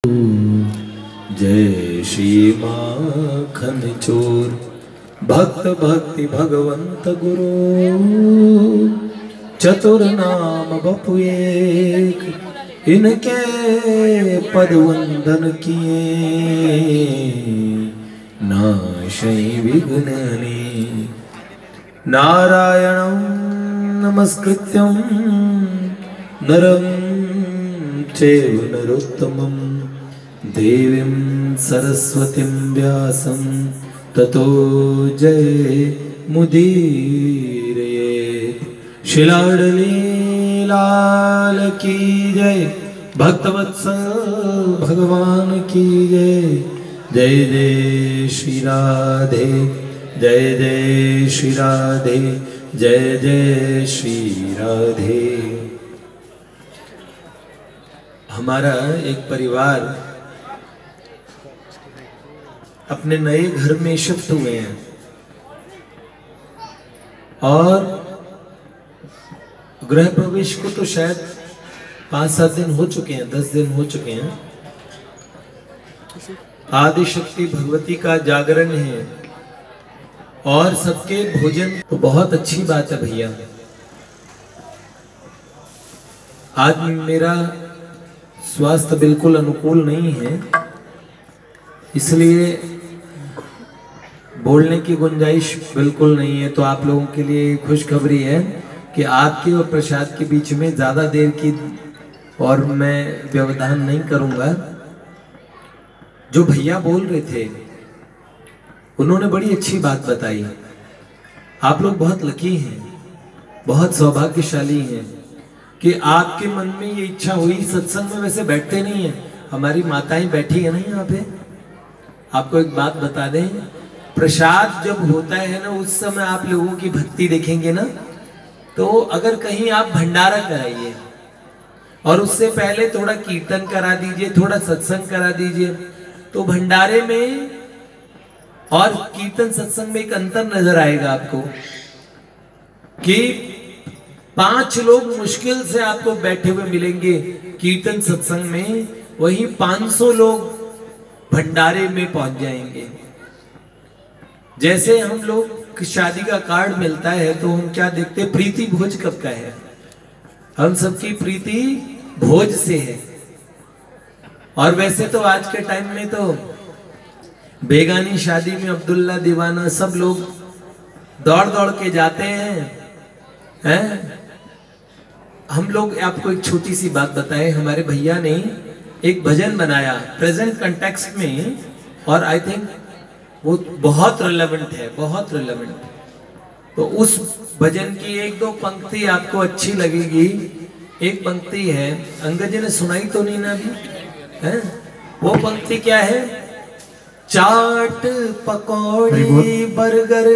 जय श्री माखन चोर भक्त भक्ति भगवंत गुरु चतुर नाम बपु एक इनके पद वंदन किए नाशै विघ्नने नारायणं नमस्कृत्यं नरं चैव नरोत्तमं देवीं सरस्वतीं व्यासं ततो जयमुदीरयेत्। शिलाडली लाल की जय, भक्तवत्सल भगवान की जय। जय जय श्री राधे, जय जय श्री राधे, जय जय श्री राधे। हमारा एक परिवार अपने नए घर में शिफ्ट हुए हैं और गृह प्रवेश को तो शायद 5-7 दिन हो चुके हैं, 10 दिन हो चुके हैं। आदि शक्ति भगवती का जागरण है और सबके भोजन, तो बहुत अच्छी बात है भैया। आज मेरा स्वास्थ्य बिल्कुल अनुकूल नहीं है, इसलिए बोलने की गुंजाइश बिल्कुल नहीं है। तो आप लोगों के लिए खुशखबरी है कि आपके और प्रसाद के बीच में ज्यादा देर की और मैं व्यवधान नहीं करूंगा। जो भैया बोल रहे थे उन्होंने बड़ी अच्छी बात बताई। आप लोग बहुत लकी हैं, बहुत सौभाग्यशाली हैं कि आपके मन में ये इच्छा हुई। सत्संग में वैसे बैठते नहीं है, हमारी माताएं बैठी है ना यहाँ पे। आपको एक बात बता दें, प्रसाद जब होता है ना उस समय आप लोगों की भक्ति देखेंगे ना, तो अगर कहीं आप भंडारा कराइए और उससे पहले थोड़ा कीर्तन करा दीजिए, थोड़ा सत्संग करा दीजिए, तो भंडारे में और कीर्तन सत्संग में एक अंतर नजर आएगा आपको कि 5 लोग मुश्किल से आपको बैठे हुए मिलेंगे कीर्तन सत्संग में, वहीं 500 लोग भंडारे में पहुंच जाएंगे। जैसे हम लोग शादी का कार्ड मिलता है तो हम क्या देखते, प्रीति भोज कब का है? हम सबकी प्रीति भोज से है। और वैसे तो आज के टाइम में तो बेगानी शादी में अब्दुल्ला दीवाना सब लोग दौड़ दौड़ के जाते हैं। हम लोग आपको एक छोटी सी बात बताएं, हमारे भैया ने एक भजन बनाया प्रेजेंट कंटेक्स्ट में, और आई थिंक वो बहुत रिलेवेंट है, बहुत रिलेवेंट। तो उस भजन की 1-2 पंक्ति आपको अच्छी लगेगी। एक पंक्ति है, अंगद जी ने सुनाई तो नहीं ना अभी है? वो पंक्ति क्या है? चाट पकौड़ी बर्गर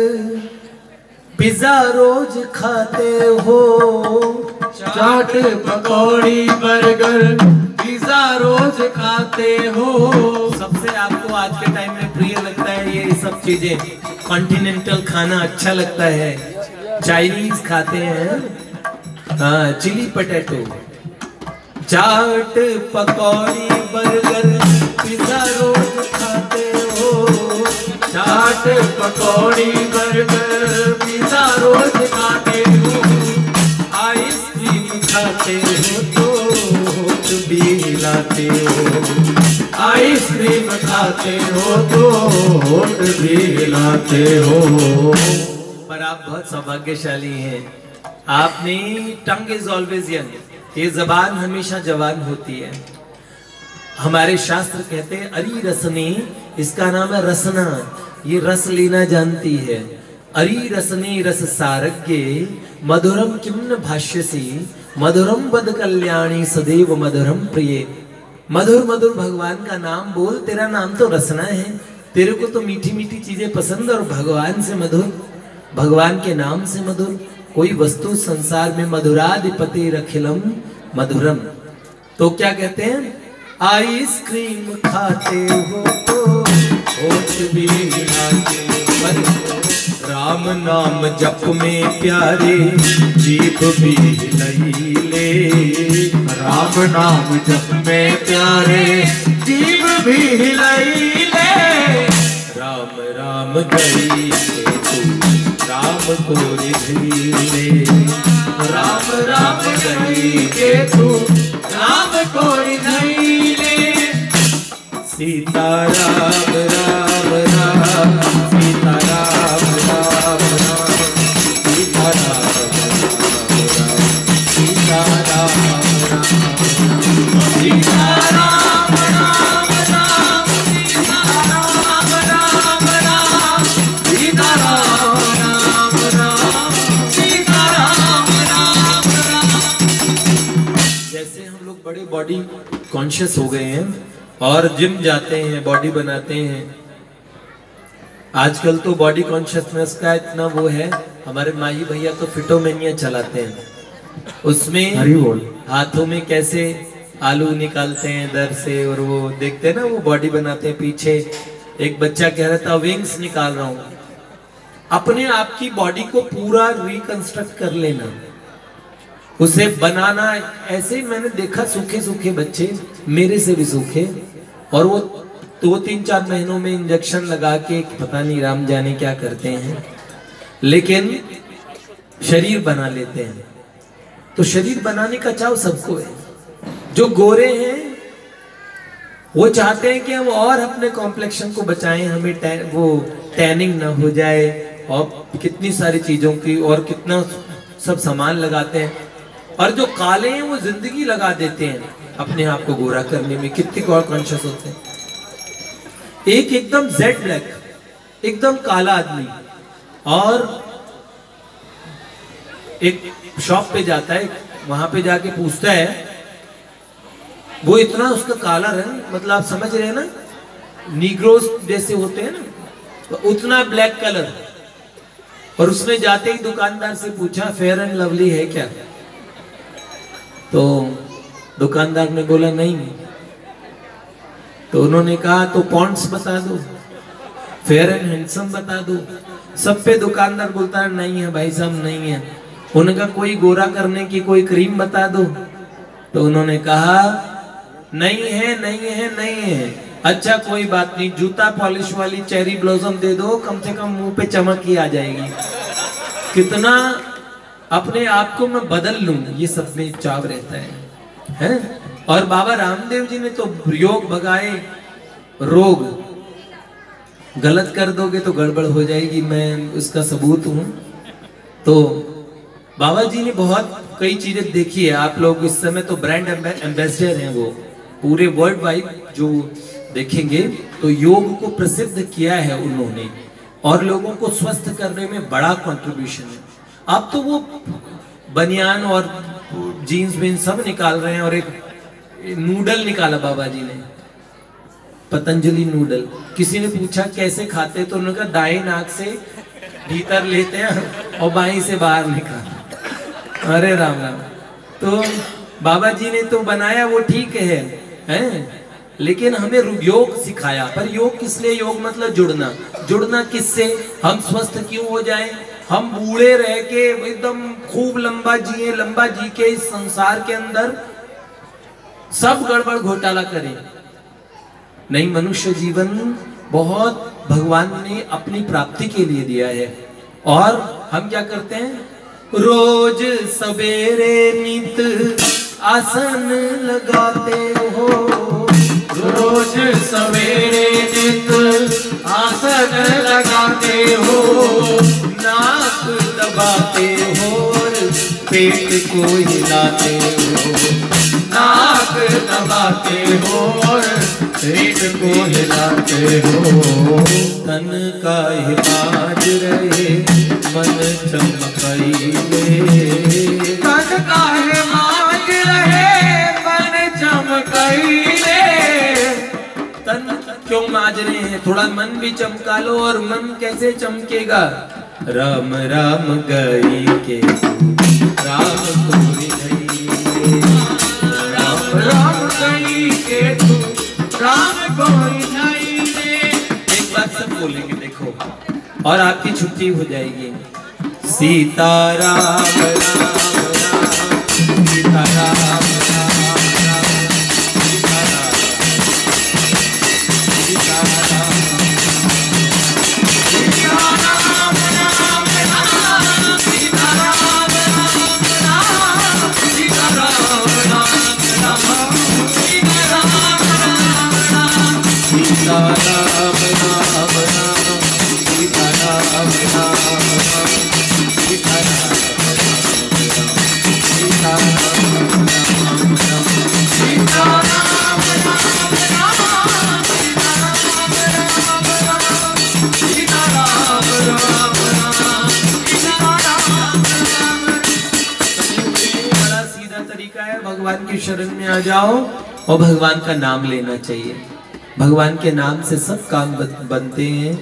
पिज्जा रोज खाते हो, चाट पकौड़ी बर्गर पिज्जा रोज खाते हो। सबसे आपको आज के टाइम में प्रिय लगता है ये सब चीजें, कॉन्टिनेंटल खाना अच्छा लगता है, चाइनीज खाते हैं, हाँ चिली पटेटो। चाट पकौड़ी बर्गर पिज्जा रोज खाते हो, चाट पकौड़ी बर्गर पिज्जा रोज खाते हो। आइसक्रीम खाते हो तो होठ भी हिलाते हो, आइसक्रीम खाते हो तो होठ भी हिलाते हो। पर आप बहुत सौभाग्यशाली हैं। आपने टंग इज ऑलवेज यंग, ये जबान हमेशा जवान होती है। हमारे शास्त्र कहते हैं अरी रसनी, इसका नाम है रसना, ये रस लेना जानती है। अरी रसनी रस सारज्ञे मधुरम किम्न भाष्यसी, मधुरम बद कल्याणी सदैव मधुरम प्रिय। मधुर मधुर भगवान का नाम बोल, तेरा नाम तो रसना है, तेरे को तो मीठी मीठी चीजें पसंद, और भगवान से मधुर, भगवान के नाम से मधुर कोई वस्तु संसार में मधुराधिपति रखिलम मधुरम। तो क्या कहते हैं? आइसक्रीम खाते हो तो होठ भी हिलाते हो, राम नाम जप में प्यारे जीभ भी हिलाई ले, राम नाम जप में प्यारे राम गई के तू राम को रिझिले, राम राम गई के तू राम को रिझिले। सीता राम राम राम, सीता राम राम राम, सीता राम राम राम, सीता राम राम, सीता राम राम राम, सीता राम राम राम, सीता राम राम राम, सीता राम राम राम। जैसे हम लोग बड़े बॉडी कॉन्शियस हो गए हैं और जिम जाते हैं, बॉडी बनाते हैं। आजकल तो बॉडी कॉन्शियसनेस का इतना वो है, हमारे माही भैया तो फिटोमेनिया चलाते हैं, उसमें हाथों में कैसे आलू निकालते हैं दर से, और वो देखते हैं ना, वो बॉडी बनाते हैं। पीछे एक बच्चा कह रहा था विंग्स निकाल रहा हूं। अपने आप की बॉडी को पूरा रिकंस्ट्रक्ट कर लेना, उसे बनाना। ऐसे ही मैंने देखा सूखे सूखे बच्चे, मेरे से भी सूखे, और वो 2-3-4 महीनों में इंजेक्शन लगा के पता नहीं राम जाने क्या करते हैं, लेकिन शरीर बना लेते हैं। तो शरीर बनाने का चाव सबको है। जो गोरे हैं वो चाहते हैं कि हम और अपने कॉम्प्लेक्शन को बचाएं, हमें वो टैनिंग ना हो जाए, और कितनी सारी चीजों की और कितना सब सामान लगाते हैं। और जो काले हैं वो जिंदगी लगा देते हैं अपने आप को गोरा करने में, कितने और कॉन्शियस होते हैं। एक एकदम जेड ब्लैक, एकदम काला आदमी, और एक शॉप पे जाता है, वहां पे जाके पूछता है, वो इतना उसका काला रंग, मतलब आप समझ रहे हैं ना, नीग्रोस जैसे होते हैं ना, तो उतना ब्लैक कलर। और उसने जाते ही दुकानदार से पूछा फेयर एंड लवली है क्या? तो दुकानदार ने बोला नहीं। तो उन्होंने कहा तो पॉन्ड्स बता दो, फेयर एंड हैंडसम बता दो। सब पे दुकानदार बोलता है नहीं है भाई साहब, नहीं है। उनका कोई गोरा करने की कोई क्रीम बता दो। तो उन्होंने कहा नहीं है, नहीं है, नहीं है। अच्छा कोई बात नहीं, जूता पॉलिश वाली चेरी ब्लॉसम दे दो, कम से कम मुंह पे चमक ही आ जाएगी। कितना अपने आप को मैं बदल लूं, ये सब में चाव रहता है? और बाबा रामदेव जी ने तो योग भगाए रोग। गलत कर दोगे तो गड़बड़ हो जाएगी, मैं उसका सबूत हूं। तो बाबा जी ने बहुत कई चीजें देखी है। आप लोग इस समय तो ब्रांड एम्बेसडर हैं, वो पूरे वर्ल्ड वाइड जो देखेंगे तो योग को प्रसिद्ध किया है उन्होंने, और लोगों को स्वस्थ करने में बड़ा कंट्रीब्यूशन है। अब तो वो बनियान और जीन्स में सब निकाल रहे हैं, और एक नूडल निकाला बाबा जी ने, पतंजलि नूडल। किसी ने पूछा कैसे खाते, तो उन्होंने कहा दाएं नाक से भीतर लेते हैं और बाएं से बाहर निकाल। अरे राम राम। तो बाबा जी ने तो बनाया वो ठीक है, लेकिन हमें योग सिखाया। पर योग किस लिए? योग मतलब जुड़ना। जुड़ना किससे? हम स्वस्थ क्यों हो जाएं? हम बूढ़े रह के एकदम खूब लंबा जिए, लंबा जी के इस संसार के अंदर सब गड़बड़ घोटाला करें? नहीं, मनुष्य जीवन बहुत भगवान ने अपनी प्राप्ति के लिए दिया है। और हम क्या करते हैं? रोज सवेरे नित आसन लगाते हो, रोज सवेरे नित आसन लगाते हो, नाक दबाते हो और पेट को हिलाते हो, नाक दबाते हो और पेट को हिलाते हो। तन का हिफाज रहे मन चमकईले, तन का हिफाज रहे मन चमकईले। तन क्यों माज रहे हैं? थोड़ा मन भी चमका लो। और मन कैसे चमकेगा? राम राम गई के राम तोरी नहीं, राम राम गई के तू राम कोई नहीं रे। एक बार सब बोलेंगे देखो, और आपकी छुट्टी हो जाएगी। सीता राम राम राम, सीता राम राम राम, सीता राम, सीता राम, सीता राम राम राम, सीता राम राम राम, सीता राम सीता राम राम, सीता राम बड़ा सीधा तरीका है, भगवान की शरण में आ जाओ और भगवान का नाम लेना चाहिए। भगवान के नाम से सब काम बनते हैं।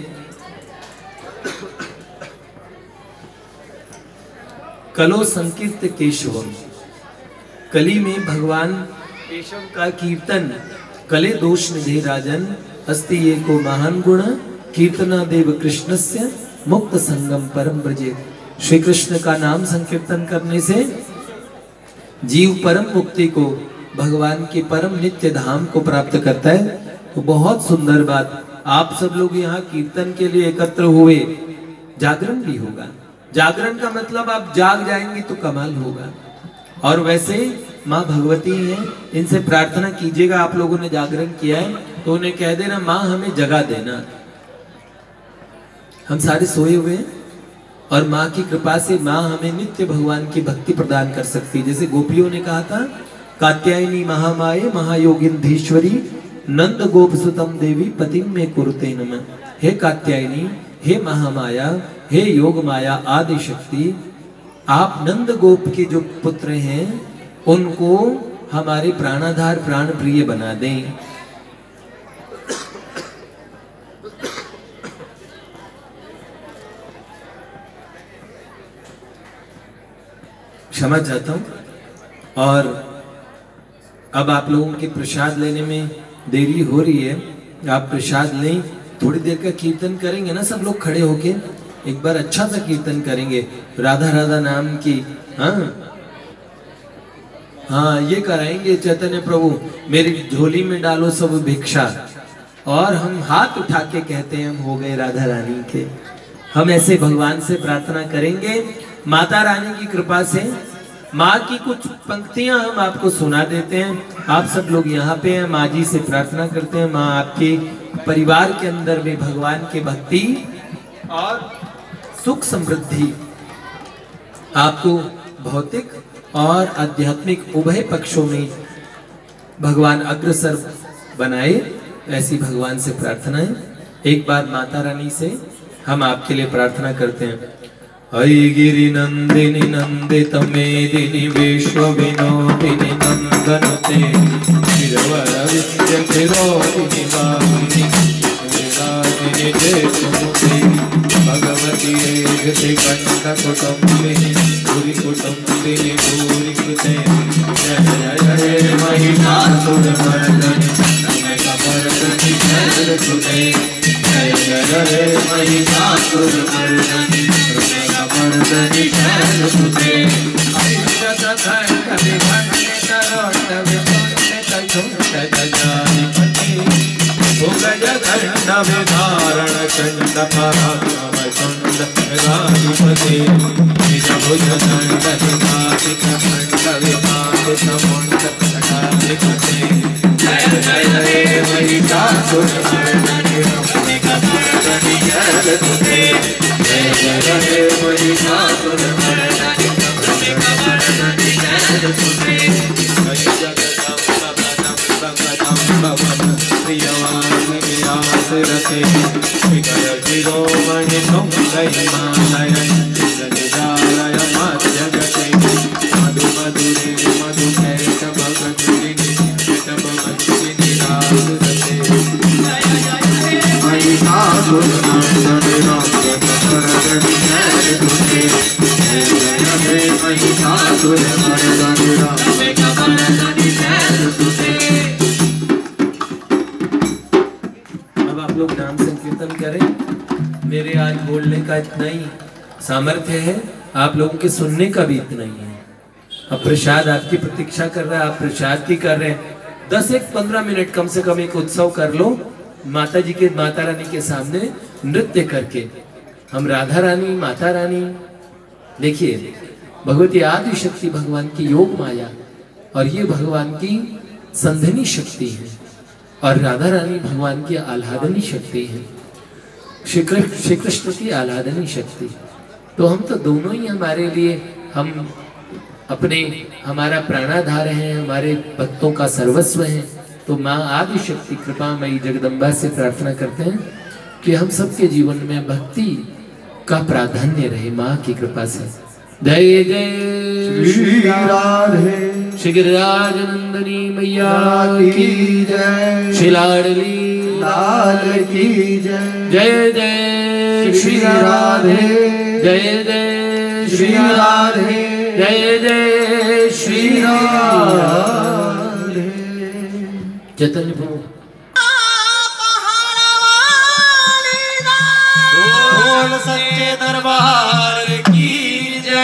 कलो संकीर्त केशवम, कली में भगवान केशव का कीर्तन, कले दोष निधे राजन, अस्ति ये को महान गुण, कीर्तना देव कृष्णस्य मुक्त संगम परम ब्रजे। श्री कृष्ण का नाम संकीर्तन करने से जीव परम मुक्ति को, भगवान के परम नित्य धाम को प्राप्त करता है। तो बहुत सुंदर बात, आप सब लोग यहाँ कीर्तन के लिए एकत्र हुए, जागरण भी होगा। जागरण का मतलब आप जाग जाएंगे तो कमाल होगा। और वैसे माँ भगवती हैं, इनसे प्रार्थना कीजिएगा। आप लोगों ने जागरण किया है तो उन्हें कह देना, माँ हमें जगा देना। हम सारे सोए हुए हैं और माँ की कृपा से माँ हमें नित्य भगवान की भक्ति प्रदान कर सकती है। जैसे गोपियों ने कहा था, कात्यायनी महामाये महायोगिंधीश्वरी, नंद गोप सुतम देवी पतिम में कुरुते नमः। हे कात्यायनी, हे महामाया, हे योग माया आदि शक्ति, आप नंद गोप के जो पुत्र हैं उनको हमारे प्राणाधार प्राण प्रिय बना दें। क्षमा चाहता हूं। और अब आप लोगों के प्रसाद लेने में देरी हो रही है, आप प्रसाद लें। थोड़ी देर का कीर्तन करेंगे ना, सब लोग खड़े होके एक बार अच्छा सा कीर्तन करेंगे राधा राधा नाम की। हाँ ये कराएंगे, चैतन्य प्रभु मेरी झोली में डालो सब भिक्षा, और हम हाथ उठा के कहते हैं हम हो गए राधा रानी के। हम ऐसे भगवान से प्रार्थना करेंगे। माता रानी की कृपा से माँ की कुछ पंक्तियां हम आपको सुना देते हैं। आप सब लोग यहाँ पे हैं, माँ जी से प्रार्थना करते हैं, माँ आपके परिवार के अंदर में भगवान के भक्ति और सुख समृद्धि, आपको भौतिक और आध्यात्मिक उभय पक्षों में भगवान अग्रसर बनाए। ऐसी भगवान से प्रार्थना है। एक बार माता रानी से हम आपके लिए प्रार्थना करते हैं। ऐ गिरि नंदिनी नंदित मेदिनी विश्व विनोदिनी नंदनुते, चिरवर विद्य चिरोदिनी वाहिनी विराजिनी देशमुखे, भगवती जति कंठ कुटुंबिनी भूरि कुटुंबिनी भूरि कृते, जय जय महिषासुर मर्दनि नमः कमर्दनि जय सुते, जय जय महिषासुर मर्दनि मर्दनि जय सुते। अभिषत खंड विभंग तरोट विपुंडित झुंड गजाधिपति, भुगज खंड विधारण चंड पराक्रम चंड गजाधिपति, निज भुज दंड हिताधिक खंड विभागित मुंड गजाधिपति, जय जय महिषासुर मर्दनि रमणि कमर्दनि जय सुते, जय जय महिषासुर मर्दनि रमणि कमर्दनि जय सुते। प्रियवासिरते विकर शिरोमणि हिमालयन् जगजालय मध्यगते, मधु मधुरे मधुकैट भगतुलिनि विटपमञ्चिनि रासुरते, महिषासुर मर्दनि रमणि कमर्दनि जय सुते, जय जय महिषासुर मर्दनि रमणि कमर्दनि जय सुते। लोग नाम संकीर्तन करें। मेरे आज बोलने का इतना ही सामर्थ्य है, आप लोगों के सुनने का भी इतना ही है। अब प्रसाद आपकी प्रतीक्षा कर रहा है, आप प्रसाद की कर रहे हैं। 10-15 मिनट कम से कम एक उत्सव कर लो माता जी के, माता रानी के सामने नृत्य करके। हम राधा रानी, माता रानी, देखिए भगवती आदि शक्ति भगवान की योग माया, और ये भगवान की संधिनी शक्ति है। और राधा रानी भगवान की आह्लादनी शक्ति है, श्री कृष्ण की आह्लादनी शक्ति। तो हम तो दोनों ही हमारे लिए, हम अपने, हमारा प्राणाधार है, हमारे भक्तों का सर्वस्व है। तो माँ आदि शक्ति कृपामयी जगदम्बा से प्रार्थना करते हैं कि हम सबके जीवन में भक्ति का प्राधान्य रहे माँ की कृपा से। जय जय श्री राधे श्री गिरिराज नंदनी मैया की जय, श्री लाडली लाल की जय। जय जय श्री राधे, जय जय श्री राधे, जय जय श्री राधे। चैतन्य प्रभु बोल सच्चे दरबार की जय।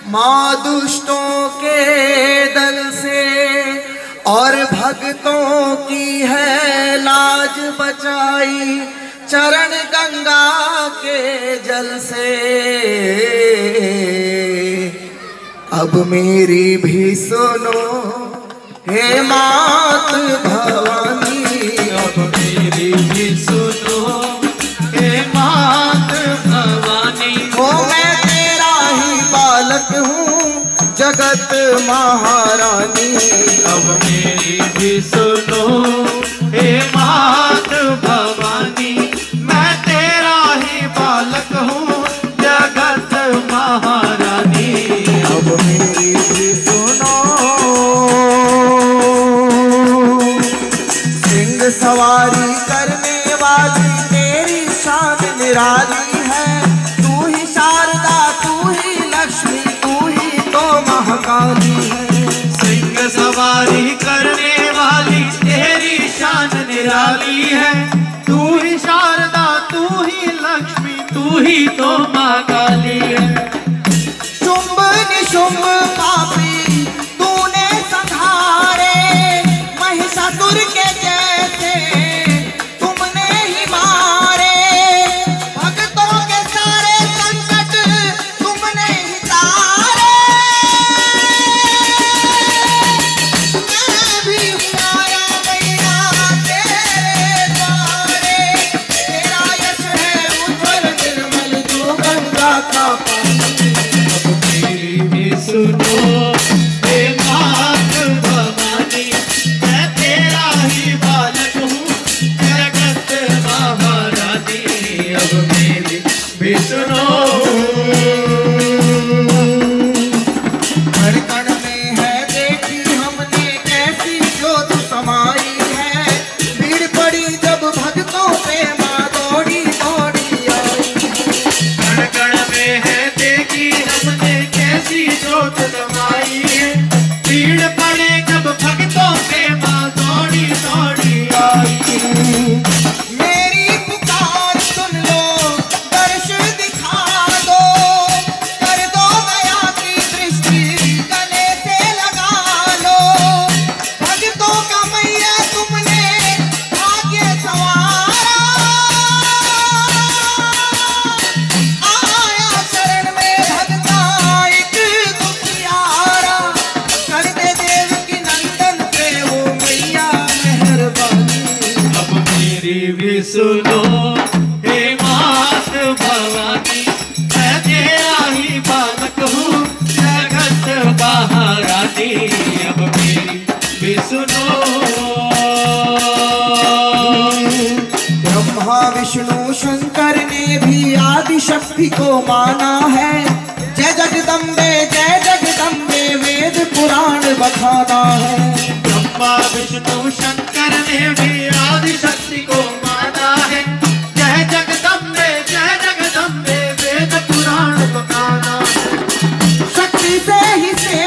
माँ दुष्टों के दल से और भक्तों की है लाज बचाई, चरण गंगा के जल से। अब मेरी भी सुनो हे मात भवानी, अब मेरी भी सुनो हे मात भवानी। ओ मैं तेरा ही बालक हूँ जगत महारानी। अब मेरी भी सुनो हे मात भवानी, मैं तेरा ही बालक हूँ जगत महारानी। अब मेरी भी सुनो, सिंह सवारी करने वाली तेरी शान निराली है। तू ही शारदा, तू ही लक्ष्मी, तू ही तो महाकाली है। सिंह सवारी करने वाली तेरी शान निराली है। तू ही शारदा, तू ही लक्ष्मी, तू ही तो माँ काली है। शुंभ निशुंभ पापी तूने संहारे, महिषासुर के जैसे तुमने ही मारे। भक्तों के सारे संकट तुमने ही तारे। मैं भी आया मैया तेरे द्वारे, तेरा यश है उज्ज्वल निर्मल जो गंगा का पानी। मेरी भी सुनो हे मात भवानी, मैं तेरा ही बालक हूँ जगत महारानी। अब मेरी भी सुनो। हर कण में है देखी हमने कैसी ज्योत समाई है। भीड़ पड़ी जब भक्तों पे माँ दौड़ी दौड़ी आई। कण कण में है देखी हमने कैसी ज्योत समाई है। भीड़ पड़े जब भक्तों पे माँ दौड़ी दौड़ी आई। मेरी पुकार सुन लो, दर्श दिखा दो, कर दो दया की दृष्टि गले से लगा लो। भक्तों का मैया तुमने भाग्य संवारा, आया शरण में भक्ता एक दुखियारा। कर दे देव की नंदन पे वो मैया मेहरबानी। अब मेरी भी सुनो हे मात भवानी, मैं तेरा ही बालक हूँ जगत महारानी। अब मेरी भी सुनो। ब्रह्मा विष्णु शंकर ने भी आदि शक्ति को माना है। जय जगदम्बे वेद पुराण बखाना है। ब्रह्मा विष्णु शंकर ने भी आदि शक्ति को माना है। जय जगदम्बे वेद पुराण बखाना है। शक्ति से ही से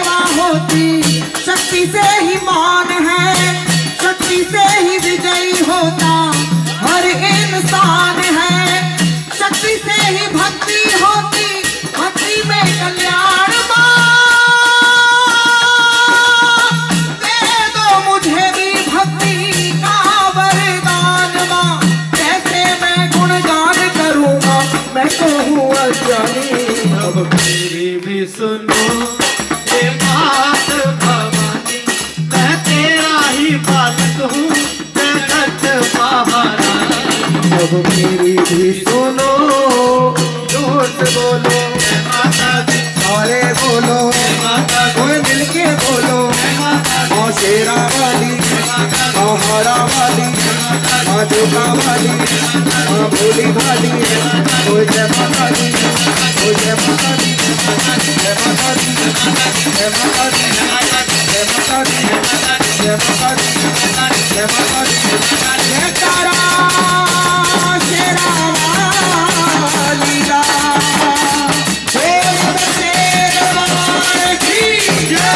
शेरा वाली, माँ हारा वाली, माँ जोगा वाली, माँ भोली भाली, ओ जय माता दी, ओ जय माता दी, जय माता दी, जय माता दी, जय माता दी, जय माता दी, जय माता दी, जय तारा शेरा वाली का, बोल बच्चे दरबार की जय।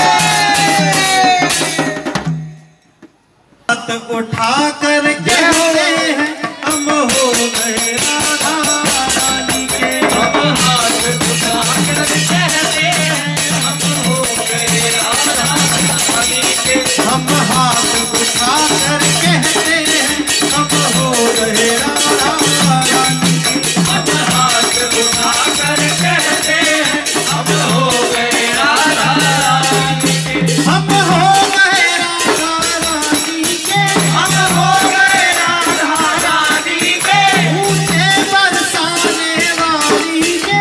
हाथ उठा कर कहते हैं हम हो गए राधा रानी के, हम हाथ उठा कर कहते हैं हम हो गए राधा रानी के, हम हाथ उठा कर कहते हैं हम हो गए राधा रानी के, हम हाथ उठा कर कहते हैं हम हो गए राधा रानी के, हम हो गए राधा रानी के, हम हो गए राधा रानी के, ऊँचे बरसाने वाली के,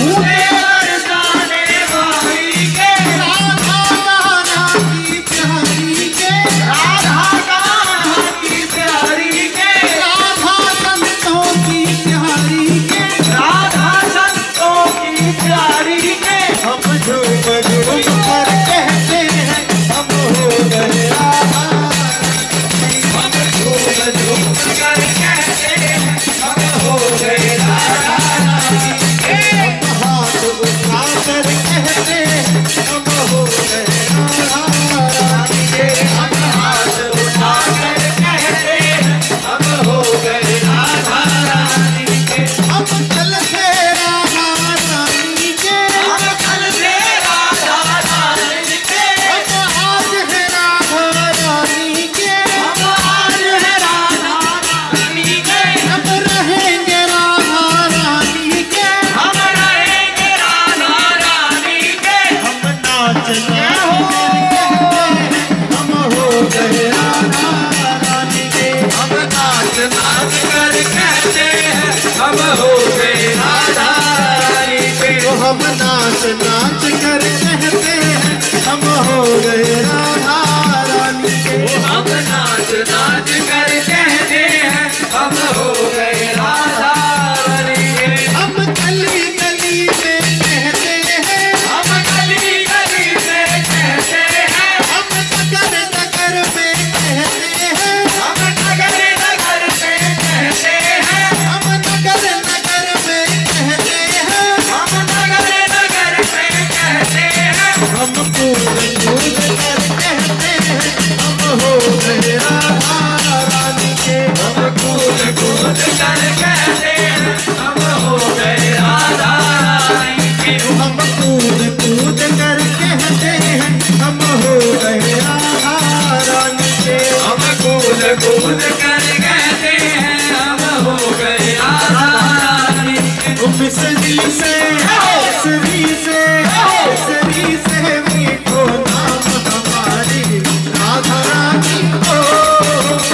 ऊँचे बरसाने वाली के, राधा कान्हा की प्यारी के, राधा कान्हा की प्यारी के, राधा संतों की प्यारी के, राधा संतों की प्यारी के, हम झूम झूम कर कहते हैं हम हो गए राधा रानी के, हम झूम झूम कर कहते हैं हम हो गए राधा रानी के, हम हाथ उठा कर कहते हैं हम हो गए राधा रानी के, हम हाथ उठा कर कहते हैं हम हो गए राधा रानी के, हम चल से राधा रानी के, हम चल से राधा रानी के, हम आज है राधा रानी के, हम आज है राधा रानी के, हम रहेंगे राधा रानी के, हम रहेंगे राधा रानी के, हम नाचने हम हो गए राधा रानी के, हम नाच नाच कर कहते हैं हम हो गए राधा रानी के, तो हम नाच नाच कर कहते हैं हम हो गए राधा रानी के, हम नाच नाच कर कहते हैं हम हो गए राधा रानी के, हम गली गली में कहते हैं, हम गली गली में कहते हैं, हम नगर नगर में कहते हैं, हम नगर नगर में कहते हैं, हम नगर नगर में कहते हैं, हम नगर नगर में कहते हैं, हम कूद कूद कर कहते हैं हम हो गए राधा रानी के, हम कूद कूद कर कहते हैं हम हो गए राधा रानी के, हम कूद कूद कर कहते हैं हम हो गए राधा रानी के, हम कूद कूद कर कहते हैं हम हो गए राधा रानी के, मिसरी से मिसरी से मीठो नाम हमारी राधा रानी को,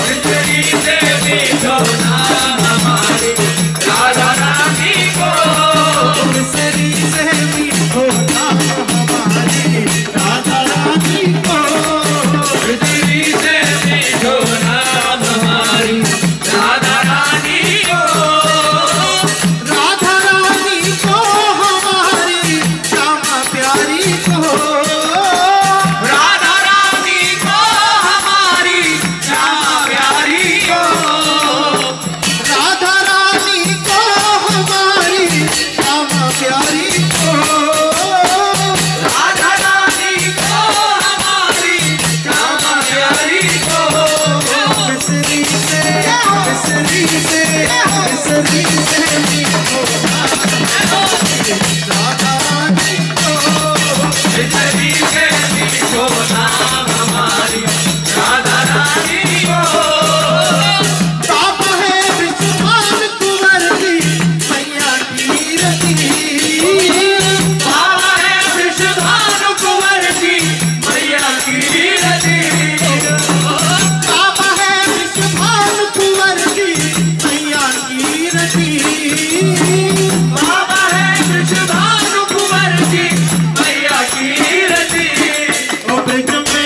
मिसरी से मीठो नाम हमारी राधा रानी को, मिसरी से मीठो नाम हमारी राधा रानी को, मिसरी से मीठो नाम हमारी राधा रानी को, राधा रानी को हमारी श्यामा प्यारी को, राधा रानी को हमारी श्यामा प्यारी को, राधा रानी को हमारी श्यामा प्यारी को, राधा रानी को हमारी श्यामा प्यारी को, मिसरी से मीठो राधा रानी को, मिसरी से मीठो नाम हमारी राधा रानी को, बाबा है विश्वान कुंवर की मैया की रती, बाबा है विश्वान कुंवर की मैया की रती, बाबा है विश्वान कुंवर की मैया की रती, बाबा है विश्वान कुंवर की मैया की रती, ओ ब्रज में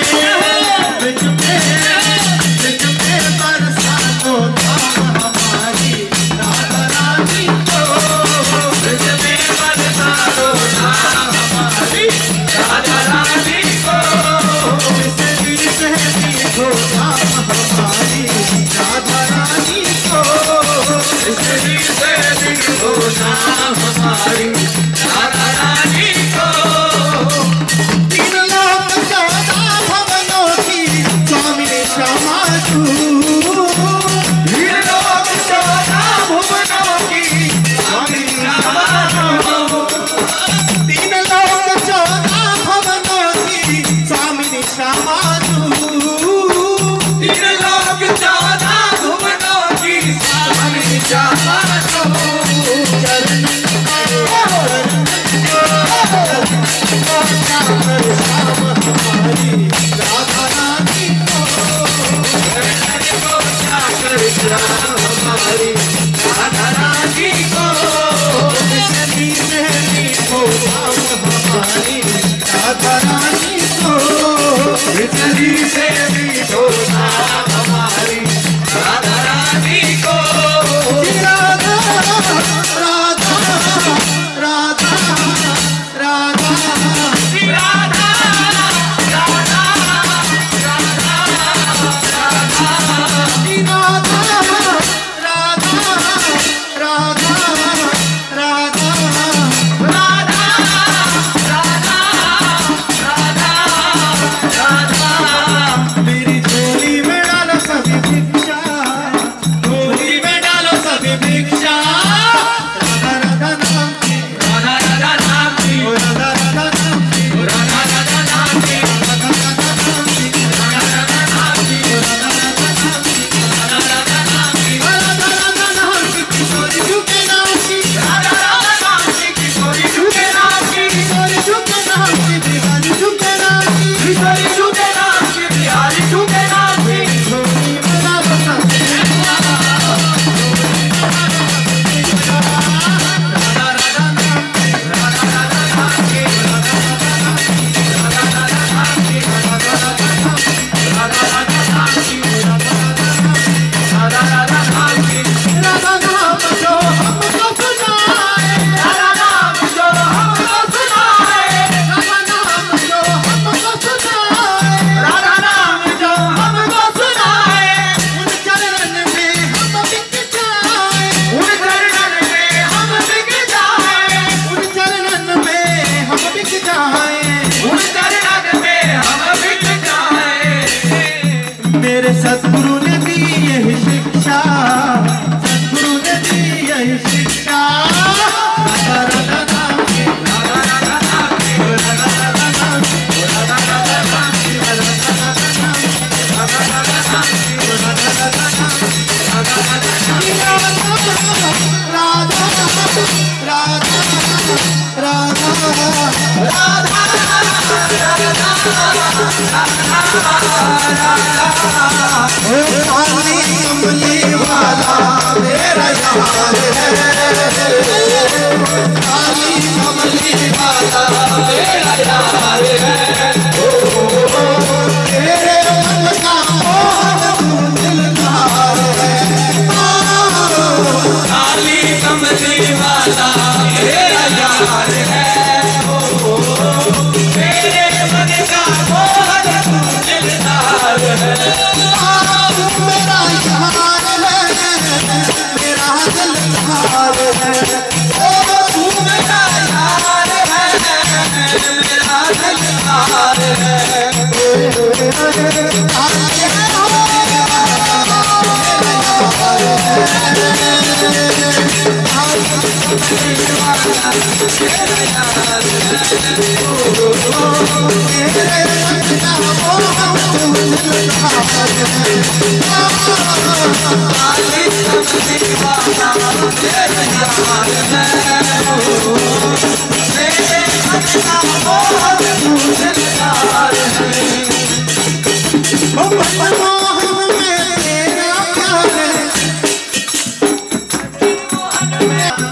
श्यामा तू, तीन लोग चौदह भुवनों की स्वामी श्यामा तू। चरण श्याम हमारी राधा रानी को, श्याम हमारी राधा रानी को, सभी से मीठो नाम हमारी राधा रानी को, बिजली से मीठो नाम हमारी राधा रानी को। राधा राधा राधा राधा राधा राधा मेरी झोली में डालो सभी भिक्षा, झोली में डालो सभी भिक्षा। राधा राधा नाम की, राधा राधा नाम की, राधा राधा नाम की, राधा राधा नाम की, राधा राधा नाम की, राधा राधा नाम की, राधा राधा नाम की, राधा राधा नाम की, राधा राधा नाम की, किशोरी झुके नाम की, राधा राधा नाम की, किशोरी झुके नाम की, किशोरी झुके नाम की, बिहारी झुके नाम की, किशोरी झुके नाम की, बिहारी झुके नाम की। झोली में डालो सभी भिक्षा। राधा राधा नाम की, राधा राधा नाम की, राधा राधा नाम की, राधा राधा नाम की, राधा राधा नाम की, राधा राधा नाम की। राधा नाम जो हमको सुनाए, राधा नाम जो हमको सुनाए, राधा नाम जो हमको सुनाए, राधा नाम जो हमको सुनाए, उन चरण में हम बिक जाए, उन चरणन में हम बिक जाए, उन चरणन में हम बिक जाए। उन चरणन में हम बिक जाए। मेरे सद्गुरु ने दी यही शिक्षा, सद्गुरु ने दी यही शिक्षा। राधा राधा नाम की, राधा राधा नाम की, राधा राधा नाम की, राधा राधा नाम की, राधा राधा नाम की, राधा राधा नाम की, राधा राधा नाम की। राधा राधा नाम की। काली कमली वाला मेरा यार है, काली कमली वाला मेरा यार है। तेरे मन का मोहन तू दिलदार है, काली कमली वाला मेरा यार है, मेरे मन का मोहन तू दिलदार है। मेरा यार है, मेरा दिलदार है। ओ तू मेरा यार है, मेरा दिलदार है।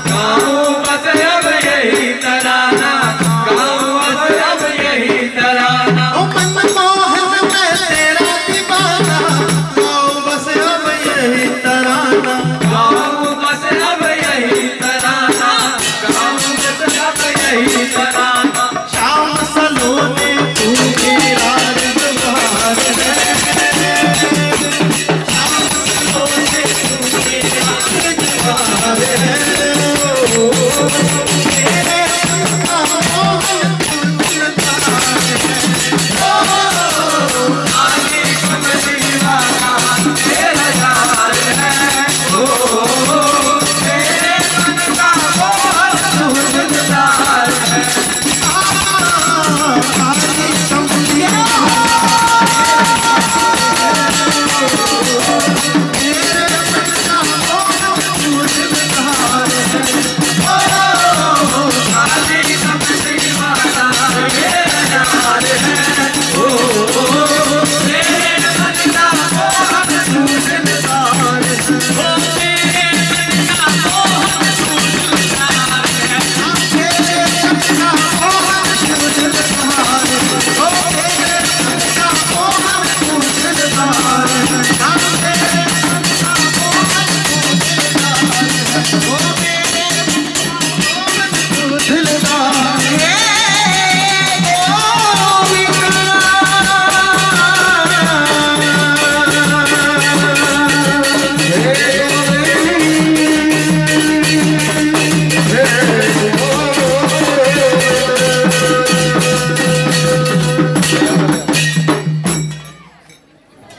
गाँव बस अब यही तराना, गाँव बस अब यही तराना। गाँव बस अब यही तराना।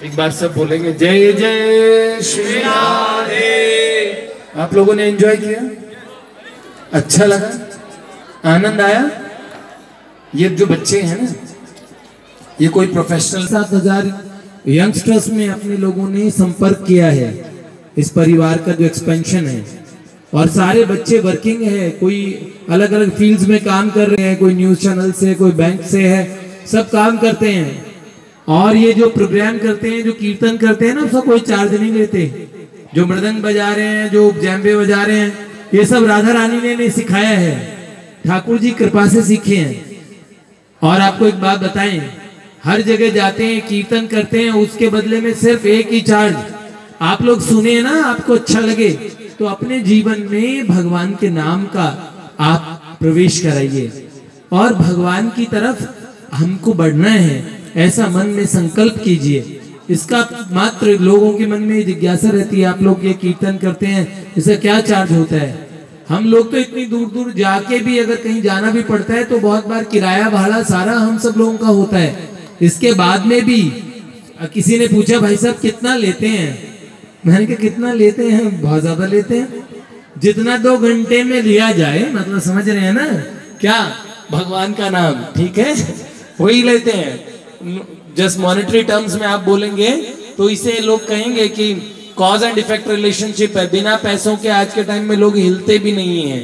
एक बार सब बोलेंगे जय जय श्री राधे। आप लोगों ने एंजॉय किया, अच्छा लगा, आनंद आया। ये जो बच्चे हैं ना, ये कोई प्रोफेशनल 7,000 यंगस्टर्स में अपने लोगों ने संपर्क किया है। इस परिवार का जो एक्सपेंशन है, और सारे बच्चे वर्किंग है, कोई अलग अलग फील्ड्स में काम कर रहे हैं, कोई न्यूज चैनल से, कोई बैंक से है, सब काम करते हैं। और ये जो प्रोग्राम करते हैं, जो कीर्तन करते हैं ना, उसका कोई चार्ज नहीं लेते। जो मृदंग बजा रहे हैं, जो जैम्बे बजा रहे हैं, ये सब राधा रानी ने सिखाया है, ठाकुर जी कृपा से सीखे हैं। और आपको एक बात बताएं, हर जगह जाते हैं, कीर्तन करते हैं, उसके बदले में सिर्फ एक ही चार्ज। आप लोग सुने ना, आपको अच्छा लगे तो अपने जीवन में भगवान के नाम का आप प्रवेश कराइए, और भगवान की तरफ हमको बढ़ना है, ऐसा मन में संकल्प कीजिए। इसका मात्र लोगों के मन में जिज्ञासा रहती है, आप लोग ये कीर्तन करते हैं, इसका क्या चार्ज होता है? हम लोग तो इतनी दूर दूर जाके भी अगर कहीं जाना भी पड़ता है तो बहुत बार किराया भाड़ा सारा हम सब लोगों का होता है। इसके बाद में भी किसी ने पूछा भाई साहब कितना लेते हैं, मैंने कहा कितना लेते हैं, बहुत ज्यादा लेते हैं, जितना 2 घंटे में लिया जाए, मतलब समझ रहे हैं ना क्या, भगवान का नाम, ठीक है, वही लेते हैं। जस्ट मॉनेटरी टर्म्स में आप बोलेंगे तो इसे लोग कहेंगे कि कॉज एंड इफेक्ट रिलेशनशिप है, बिना पैसों के आज के टाइम में लोग हिलते भी नहीं हैं।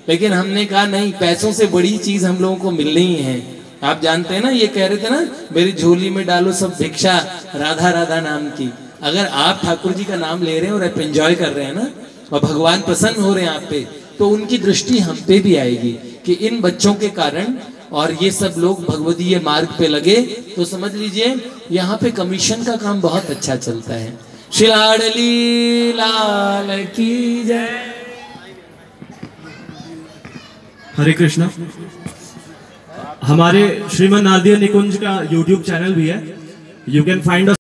लेकिन हमने कहा नहीं, पैसों से बड़ी चीज हम लोगों को मिल रही है। आप जानते हैं ना, ये कह रहे थे ना, मेरी झोली में डालो सब भिक्षा राधा राधा नाम की। अगर आप ठाकुर जी का नाम ले रहे हैं और आप एंजॉय कर रहे हैं ना, और भगवान प्रसन्न हो रहे हैं आप पे, तो उनकी दृष्टि हम पे भी आएगी कि इन बच्चों के कारण और ये सब लोग भगवदीय मार्ग पे लगे, तो समझ लीजिए यहाँ पे कमीशन का काम बहुत अच्छा चलता है। श्री लाडली लाल की जय। हरे कृष्णा। हमारे श्रीमन नारदीय निकुंज का YouTube चैनल भी है, यू कैन फाइंड